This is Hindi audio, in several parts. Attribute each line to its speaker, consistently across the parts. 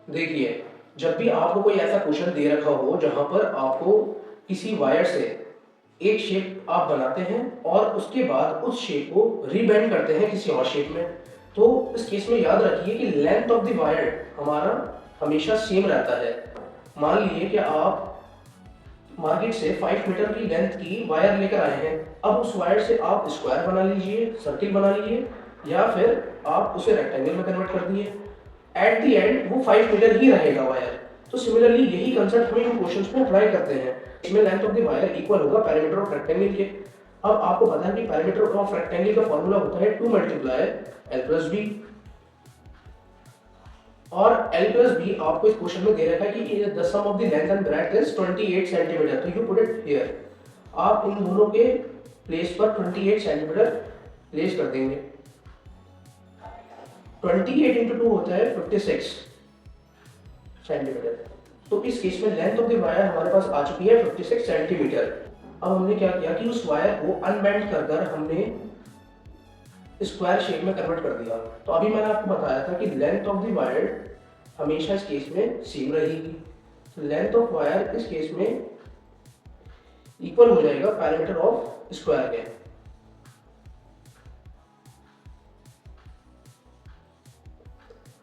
Speaker 1: देखिए, जब भी आपको कोई ऐसा क्वेश्चन दे रखा हो जहाँ पर आपको किसी वायर से एक शेप आप बनाते हैं और उसके बाद उस शेप को रीबेंड करते हैं किसी और शेप में, तो इस केस में याद रखिए कि लेंथ ऑफ द वायर हमारा हमेशा सेम रहता है। मान लीजिए कि आप मार्केट से 5 मीटर की लेंथ की वायर लेकर आए हैं। अब उस वायर से आप स्क्वायर बना लीजिए, सर्किल बना लीजिए, या फिर आप उसे रेक्टेंगल में कन्वर्ट कर दिए। एट द एंड वो 5 मीटर ही रहेगा वायर। तो सिमिलरली यही कंसेप्ट हमें इन क्वेश्चंस में अप्लाई करते हैं। इसमें length of the wire equal होगा पेरीमीटर ऑफ रेक्टेंगल के। अब आपको पता है कि पेरीमीटर ऑफ रेक्टेंगल का फॉर्मूला होता है 2 मल्टीप्लाई एल प्लस बी, और L प्लस बी आपको इस क्वेश्चन में दे रखा है कि the sum of the length and breadth is 28 centimetre, तो यू पुट इट हियर। आप इन दोनों के प्लेस पर 28 सेंटीमीटर प्लेस कर देंगे। 28 इंटू 2 होता है 56 सेंटीमीटर। तो इस केस में लेंथ ऑफ द वायर हमारे पास आ चुकी है 56 सेंटीमीटर। अब हमने क्या किया कि उस वायर को अनबेंड कर हमने स्क्वायर शेप में कन्वर्ट कर दिया। तो अभी मैंने आपको बताया था कि लेंथ ऑफ द वायर हमेशा इस केस में सेम रहेगी। तो लेंथ ऑफ वायर इस केस में इक्वल हो जाएगा पेरीमीटर ऑफ स्क्वायर के।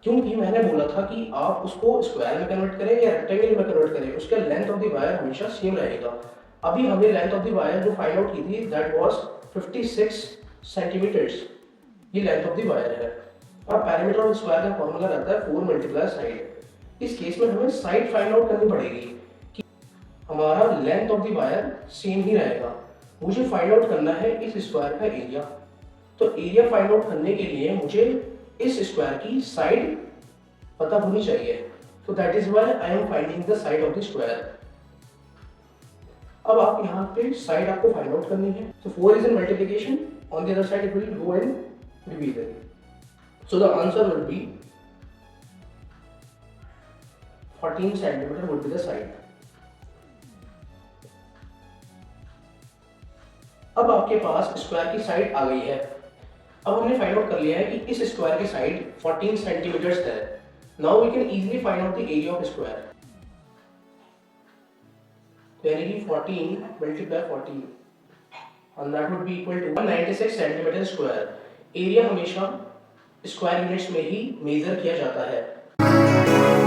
Speaker 1: क्योंकि मैंने बोला था कि आप उसको स्क्वायर में कन्वर्ट करें या रेक्टेंगल में कन्वर्ट करें, उसका लेंथ ऑफ द वायर हमेशा सेम रहेगा। अभी हमने लेंथ ऑफ द वायर जो फाइंड आउट की थी दैट वाज 56 सेंटीमीटर्स। ये लेंथ ऑफ द वायर है। अब पेरीमीटर ऑफ स्क्वायर का फॉर्मूला रहता है 4 मल्टीप्लाई साइड। इस केस में हमें साइड फाइंड आउट करनी पड़ेगी कि हमारा length of the wire same ही रहेगा। मुझे फाइंड आउट करना है इस स्क्वायर का एरिया। तो एरिया फाइंड आउट करने के लिए मुझे इस स्क्वायर की साइड पता होनी चाहिए। तो that is why I am finding the side of the square. अब आप यहाँ पे साइड आपको फाइंड आउट करनी है। तो 4 is in multiplication, on the other side it will go in division. So the answer will be 14 centimeter would be the side. अब आपके पास स्क्वायर की साइड आ गई है। अब हमने फाइंड आउट कर लिया है कि इस स्क्वायर की साइड 14 सेंटीमीटर्स है। Now we can easily find out the area of square. यानी कि 14 multiply 14 and that would be equal to 196 centimetre square. Area हमेशा स्क्वायर यूनिट्स में ही मेजर किया जाता है।